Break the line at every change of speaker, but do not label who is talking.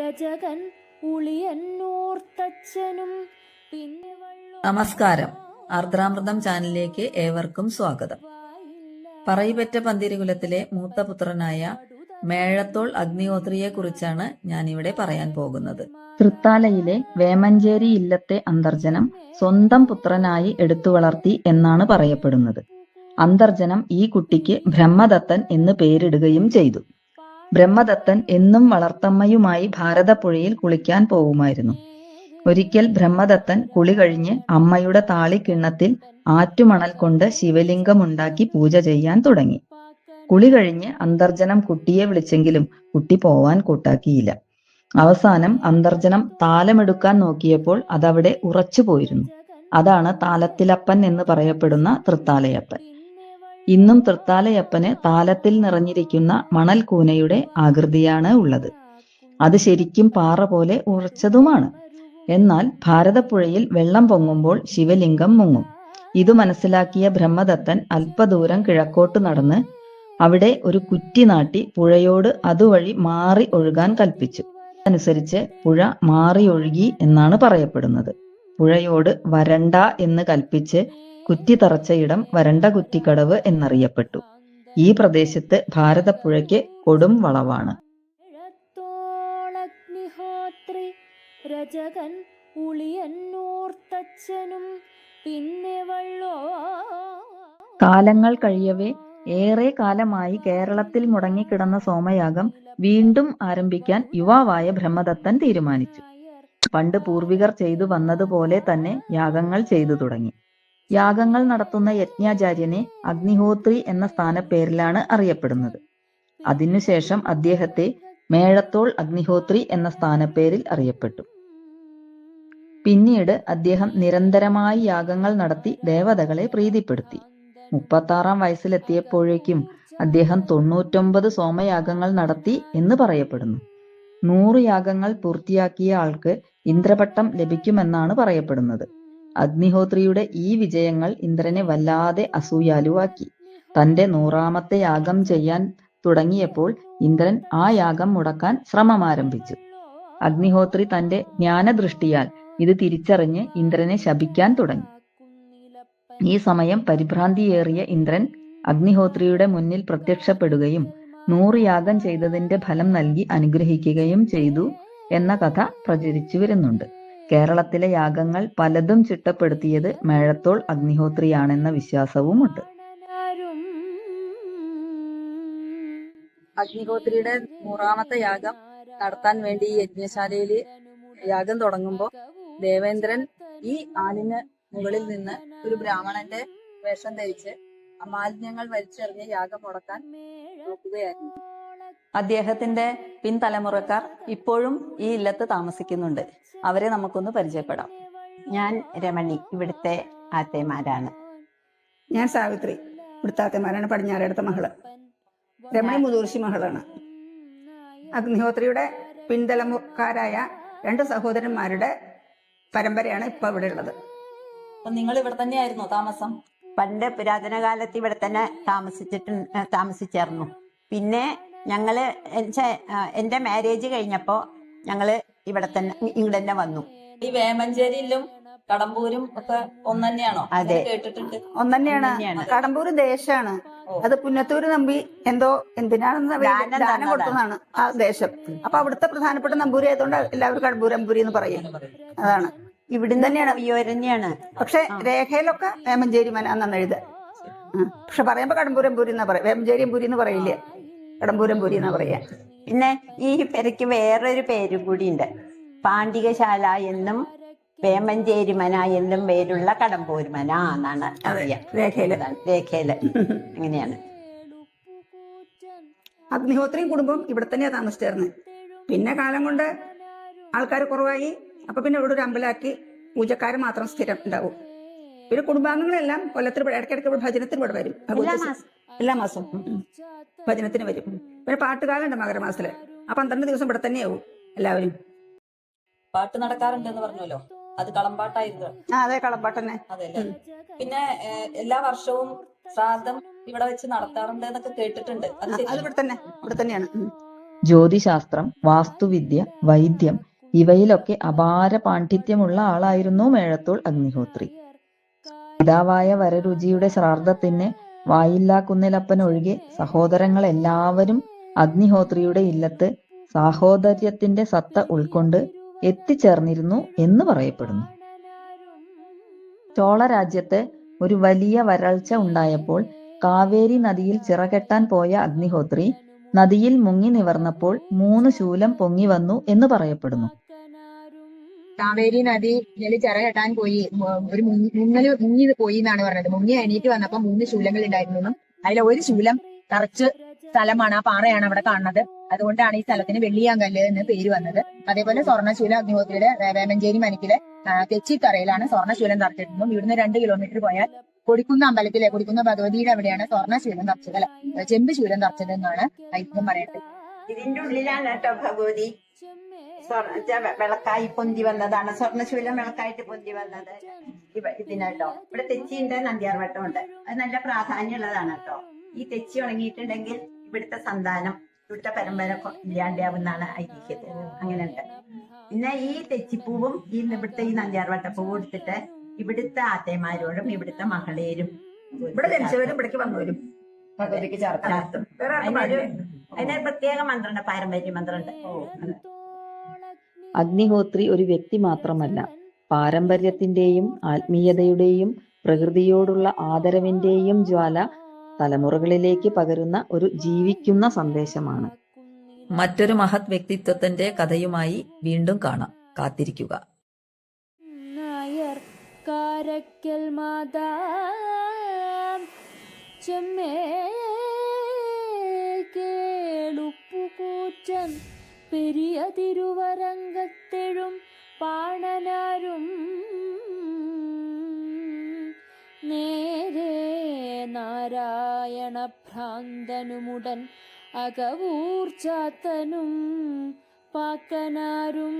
രചകൻ ഉളിയന്നൂർത്തച്ഛനും പിന്നെ
നമസ്കാരം. ആർദ്രാമൃതം ചാനലിലേക്ക് ഏവർക്കും സ്വാഗതം. പറയിപെറ്റ പന്തിരുകുലത്തിലെ മൂത്ത പുത്രനായ മേഴത്തോൾ അഗ്നിഹോത്രിയെ കുറിച്ചാണ് ഞാനിവിടെ പറയാൻ പോകുന്നത്. തൃത്താലയിലെ വേമഞ്ചേരി ഇല്ലത്തെ അന്തർജനം സ്വന്തം പുത്രനായി എടുത്തു വളർത്തി എന്നാണ് പറയപ്പെടുന്നത്. അന്തർജനം ഈ കുട്ടിക്ക് ബ്രഹ്മദത്തൻ എന്ന് പേരിടുകയും ചെയ്തു. ബ്രഹ്മദത്തൻ എന്നും വളർത്തമ്മയുമായി ഭാരതപ്പുഴയിൽ കുളിക്കാൻ പോവുമായിരുന്നു. ഒരിക്കൽ ബ്രഹ്മദത്തൻ കുളി കഴിഞ്ഞ് അമ്മയുടെ താളിക്കിണ്ണത്തിൽ ആറ്റുമണൽ കൊണ്ട് ശിവലിംഗമുണ്ടാക്കി പൂജ ചെയ്യാൻ തുടങ്ങി. കുളി കഴിഞ്ഞ് അന്തർജനം കുട്ടിയെ വിളിച്ചെങ്കിലും കുട്ടി പോവാൻ കൂട്ടാക്കിയില്ല. അവസാനം അന്തർജനം താലമെടുക്കാൻ നോക്കിയപ്പോൾ അതവിടെ ഉറച്ചു പോയിരുന്നു. അതാണ് താലത്തിലപ്പൻ എന്ന് പറയപ്പെടുന്ന തൃത്താലയപ്പൻ. ഇന്നും തൃത്താലയപ്പന് താലത്തിൽ നിറഞ്ഞിരിക്കുന്ന മണൽ കൂനയുടെ ആകൃതിയാണ് ഉള്ളത്. അത് ശരിക്കും പാറ പോലെ ഉറച്ചതുമാണ്. എന്നാൽ ഭാരതപ്പുഴയിൽ വെള്ളം പൊങ്ങുമ്പോൾ ശിവലിംഗം മുങ്ങും. ഇതു മനസ്സിലാക്കിയ ബ്രഹ്മദത്തൻ അല്പദൂരം കിഴക്കോട്ട് നടന്ന് അവിടെ ഒരു കുറ്റി നാട്ടി പുഴയോട് അതുവഴി മാറി ഒഴുകാൻ കൽപ്പിച്ചു. അനുസരിച്ച് പുഴ മാറി ഒഴുകി എന്നാണ് പറയപ്പെടുന്നത്. പുഴയോട് വരണ്ട എന്ന് കൽപ്പിച്ച് കുറ്റി തറച്ച ഇടം വരണ്ട കുറ്റിക്കടവ് എന്നറിയപ്പെട്ടു. ഈ പ്രദേശത്ത് ഭാരതപ്പുഴയ്ക്ക് കൊടും വളവാണ്.
രചകൻ ഉളിയന്നൂർത്തച്ഛനും പിന്നെ
കാലങ്ങൾ കഴിയവേ ഏറെ കാലമായി കേരളത്തിൽ മുടങ്ങിക്കിടന്ന സോമയാഗം വീണ്ടും ആരംഭിക്കാൻ യുവാവായ ബ്രഹ്മദത്തൻ തീരുമാനിച്ചു. പണ്ട് പൂർവികർ ചെയ്തു വന്നതുപോലെ തന്നെ യാഗങ്ങൾ ചെയ്തു തുടങ്ങി. യാഗങ്ങൾ നടത്തുന്ന യജ്ഞാചാര്യനെ അഗ്നിഹോത്രി എന്ന സ്ഥാനപ്പേരിലാണ് അറിയപ്പെടുന്നത്. അതിനുശേഷം അദ്ദേഹത്തെ മേഴത്തോൾ അഗ്നിഹോത്രി എന്ന സ്ഥാനപ്പേരിൽ അറിയപ്പെട്ടു. പിന്നീട് അദ്ദേഹം നിരന്തരമായി യാഗങ്ങൾ നടത്തി ദേവതകളെ പ്രീതിപ്പെടുത്തി. 36 വയസ്സിലെത്തിയപ്പോഴേക്കും അദ്ദേഹം 99 സോമയാഗങ്ങൾ നടത്തി എന്ന് പറയപ്പെടുന്നു. 100 യാഗങ്ങൾ പൂർത്തിയാക്കിയ ആൾക്ക് ഇന്ദ്രപട്ടം ലഭിക്കുമെന്നാണ് പറയപ്പെടുന്നത്. അഗ്നിഹോത്രിയുടെ ഈ വിജയങ്ങൾ ഇന്ദ്രനെ വല്ലാതെ അസൂയാലുവാക്കി. തന്റെ 100ാമത്തെ യാഗം ചെയ്യാൻ തുടങ്ങിയപ്പോൾ ഇന്ദ്രൻ ആ യാഗം മുടക്കാൻ ശ്രമമാരംഭിച്ചു. അഗ്നിഹോത്രി തന്റെ ജ്ഞാനദൃഷ്ടിയാൽ ഇത് തിരിച്ചറിഞ്ഞ് ഇന്ദ്രനെ ശപിക്കാൻ തുടങ്ങി. ഈ സമയം പരിഭ്രാന്തിയേറിയ ഇന്ദ്രൻ അഗ്നിഹോത്രിയുടെ മുന്നിൽ പ്രത്യക്ഷപ്പെടുകയും 100 യാഗം ചെയ്തതിന്റെ ഫലം നൽകി അനുഗ്രഹിക്കുകയും ചെയ്തു എന്ന കഥ പ്രചരിച്ചു വരുന്നുണ്ട്. കേരളത്തിലെ യാഗങ്ങൾ പലതും ചിട്ടപ്പെടുത്തിയത് മേഴത്തോൾ അഗ്നിഹോത്രിയാണെന്ന വിശ്വാസവുമുണ്ട്. അഗ്നിഹോത്രിയുടെ 100ാമത്തെ യാഗം നടത്താൻ വേണ്ടി ഈ യജ്ഞശാലയിൽ യാഗം തുടങ്ങുമ്പോൾ ദേവേന്ദ്രൻ ഈ ആലിന് മുകളിൽ നിന്ന് ഒരു ബ്രാഹ്മണന്റെ വേഷം ധരിച്ച് മാലിന്യങ്ങൾ വലിച്ചെറിഞ്ഞ് യാഗം മുടക്കാൻ നോക്കുകയായിരുന്നു. അദ്ദേഹത്തിന്റെ പിൻതലമുറക്കാർ ഇപ്പോഴും ഈ ഇല്ലത്ത് താമസിക്കുന്നുണ്ട്. അവരെ നമുക്കൊന്ന് പരിചയപ്പെടാം.
ഞാൻ രമണി, ഇവിടുത്തെ ആത്തേമാരാണ്.
ഞാൻ സാവിത്രി, ഇവിടുത്തെ ആത്തേമാരാണ്, പടിഞ്ഞാറേടത്തെ മകള്. രമണി മുതൂർശി മകളാണ്. അഗ്നിഹോത്രിയുടെ പിൻതലമുറക്കാരായ 2 സഹോദരന്മാരുടെ പരമ്പരയാണ് ഇപ്പൊ ഇവിടെ ഉള്ളത്.
അപ്പൊ നിങ്ങൾ ഇവിടെ തന്നെയായിരുന്നോ താമസം?
പണ്ട് പുരാതന കാലത്ത് ഇവിടെ തന്നെ താമസിച്ചായിരുന്നു. പിന്നെ ഞങ്ങള് എന്റെ മാരേജ് കഴിഞ്ഞപ്പോ ഞങ്ങള് ഇവിടെ തന്നെ ഇങ്ങോട്ട് തന്നെ വന്നു.
ഈ വേമഞ്ചേരിയിലും കടമ്പൂരും ഒക്കെ ഒന്നന്നെയാണോ?
അതെ,
കേട്ടിട്ടുണ്ട്.
ഒന്നന്നെയാണ്. കടമ്പൂര് ദേശാണ്. അത് പുന്നത്തൂര് നമ്പി എന്തോ എന്തിനാണെന്ന് ദാനം കൊടുത്തതാണ് ആ ദേശം. അപ്പൊ അവിടുത്തെ പ്രധാനപ്പെട്ട നമ്പൂരി ആയതുകൊണ്ട് എല്ലാവരും കടമ്പൂരമ്പൂരി എന്ന് പറയും. അതാണ്
ഇവിടുന്ന് തന്നെയാണ്.
പക്ഷെ രേഖയിലൊക്കെ വേമഞ്ചേരി മന എന്നാണ് എഴുതുക. പക്ഷെ പറയുമ്പോ കടമ്പൂരമ്പൂരി എന്നാ പറയാം. വേമഞ്ചേരിയമ്പൂരി എന്ന് പറയില്ല, കടമ്പൂരമ്പൂരി എന്നാ പറയാ.
പിന്നെ ഈ പെരയ്ക്ക് വേറൊരു പേരും കൂടി ഉണ്ട്. പാണ്ഡികശാല എന്നും വേമഞ്ചേരി മന എന്നും പേരുള്ള കടമ്പൂർ മന എന്നാണ് അറിയാം രേഖയില്. അങ്ങനെയാണ്.
അഗ്നിഹോത്രിയും കുടുംബം ഇവിടെ തന്നെയാ താമസിച്ചിരുന്നത്. പിന്നെ കാലം കൊണ്ട് ആൾക്കാർ കുറവായി. അപ്പൊ പിന്നെ ഇവിടെ ഒരു അമ്പലാക്കി പൂജക്കാര് മാത്രം സ്ഥിരം ഉണ്ടാവും. പിന്നെ കുടുംബാംഗങ്ങളെല്ലാം കൊല്ലത്തിൽ ഇടയ്ക്കിടയ്ക്ക് ഭജനത്തിന് ഇവിടെ വരും. എല്ലാ മാസവും ഭജനത്തിന് വരും. പിന്നെ പാട്ടുകാലുണ്ട് മകരമാസത്തില്. ആ 12 ദിവസം ഇവിടെ തന്നെയാവും എല്ലാവരും.
പാട്ട് നടക്കാറുണ്ടെന്ന് പറഞ്ഞല്ലോ, അത് കളമ്പാട്ടായിരുന്നു?
അതെ, കളമ്പാട്ട് തന്നെ.
അതെല്ലേ. പിന്നെ എല്ലാ വർഷവും ശ്രാദ്ധം ഇവിടെ വെച്ച് നടത്താറുണ്ട് എന്നൊക്കെ കേട്ടിട്ടുണ്ട്.
അത് ഇവിടെ തന്നെയാണ്.
ജ്യോതിശാസ്ത്രം, വാസ്തുവിദ്യ, വൈദ്യം ഇവയിലൊക്കെ അപാര പാണ്ഡിത്യമുള്ള ആളായിരുന്നു മേഴത്തോൾ അഗ്നിഹോത്രി. പിതാവായ വരരുചിയുടെ ശ്രാദ്ധത്തിന് വായില്ലാ കുന്നിലപ്പൻ ഒഴികെ സഹോദരങ്ങളെല്ലാവരും അഗ്നിഹോത്രിയുടെ ഇല്ലത്ത് സാഹോദര്യത്തിന്റെ സത്ത ഉൾക്കൊണ്ട് എത്തിച്ചേർന്നിരുന്നു എന്ന് പറയപ്പെടുന്നു. ചോളരാജ്യത്ത് ഒരു വലിയ വരൾച്ച ഉണ്ടായപ്പോൾ കാവേരി നദിയിൽ ചിറകെട്ടാൻ പോയ അഗ്നിഹോത്രി നദിയിൽ മുങ്ങി നിവർന്നപ്പോൾ 3 ശൂലം പൊങ്ങി വന്നു എന്ന് പറയപ്പെടുന്നു.
കാവേരി നദിയിൽ ചിറ കെട്ടാൻ പോയി ഒരു മുങ്ങി പോയി എന്നാണ് പറഞ്ഞത്. മുങ്ങി എണീറ്റ് വന്നപ്പോ 3 ശൂലങ്ങൾ ഉണ്ടായിരുന്നു. അതിലെ ഒരു ശൂലം തറച്ച് സ്ഥലമാണ്, ആ പാറയാണ് അവിടെ കാണുന്നത്. അതുകൊണ്ടാണ് ഈ സ്ഥലത്തിന് വെള്ളിയാങ്കല്ല് എന്ന് പേര് വന്നത്. അതേപോലെ സ്വർണ്ണശൂലം അഗ്നിഹോത്രിയുടെ വേമഞ്ചേരി മനക്കിലെ തെച്ചിത്തറയിലാണ് സ്വർണ്ണശൂലം തറച്ചിട്ടുള്ളത്. ഇവിടുന്ന് 2 കിലോമീറ്റർ പോയാൽ കൊടിക്കുന്ന അമ്പലത്തിലെ കൊടിക്കുന്ന ഭഗവതിയുടെ അവിടെയാണ് സ്വർണ്ണശൂലം തറച്ചത്, അല്ല ചെമ്പ് ശൂലം തറച്ചത് എന്നാണ് ഐതിഹ്യം പറയുന്നത്.
ഇതിന്റെ ഉള്ളിലാണ് കേട്ടോ ഭഗവതി വിളക്കായി പൊന്തി വന്നതാണ്. സ്വർണ്ണശൂലം വിളക്കായിട്ട് പൊന്തി വന്നത് ഇതിനാട്ടോ. ഇവിടെ തെച്ചിയുണ്ട്, നന്ദ്യാർവട്ടം ഉണ്ട്. അത് നല്ല പ്രാധാന്യമുള്ളതാണ് കേട്ടോ. ഈ തെച്ചി ഉണങ്ങിയിട്ടുണ്ടെങ്കിൽ ഇവിടുത്തെ സന്താനം, ഇവിടുത്തെ പരമ്പര ഇല്ലാണ്ടാവുന്നാണ് ഐതിഹ്യത്തിൽ. അങ്ങനെ ഉണ്ട്. പിന്നെ ഈ തെച്ചിപ്പൂവും ഇവിടുത്തെ ഈ നന്ദ്യാർവട്ടപ്പൂവും എടുത്തിട്ട് ഇവിടുത്തെ ആത്തേമാരോടും ഇവിടുത്തെ മകളേരും
ഇവിടെ ജനിച്ചവരും ഇവിടേക്ക് വന്നവരും
ഭഗവതിക്ക് ചാർത്തും.
അതിനൊരു പ്രത്യേക മന്ത്രമുണ്ട്, പാരമ്പര്യ മന്ത്രമുണ്ട്.
അഗ്നിഹോത്രി ഒരു വ്യക്തി മാത്രമല്ല, പാരമ്പര്യത്തിന്റെയും ആത്മീയതയുടെയും പ്രകൃതിയോടുള്ള ആദരവിന്റെയും ജ്വാല തലമുറകളിലേക്ക് പകരുന്ന ഒരു ജീവിക്കുന്ന സന്ദേശമാണ്. മറ്റൊരു മഹത് വ്യക്തിത്വത്തിന്റെ കഥയുമായി വീണ്ടും കാണാം. കാത്തിരിക്കുക.
നായർ കാരക്കൽ മാതാ ചെമ്മേ കേളുപ്പുകൂറ്റൻ പെരിയ തിരുവരങ്കത്തെഴും പാണനാരും നേരെ നാരായണ ഭ്രാന്തനുമുടൻ അകവൂർച്ചാത്തനും പാക്കനാരും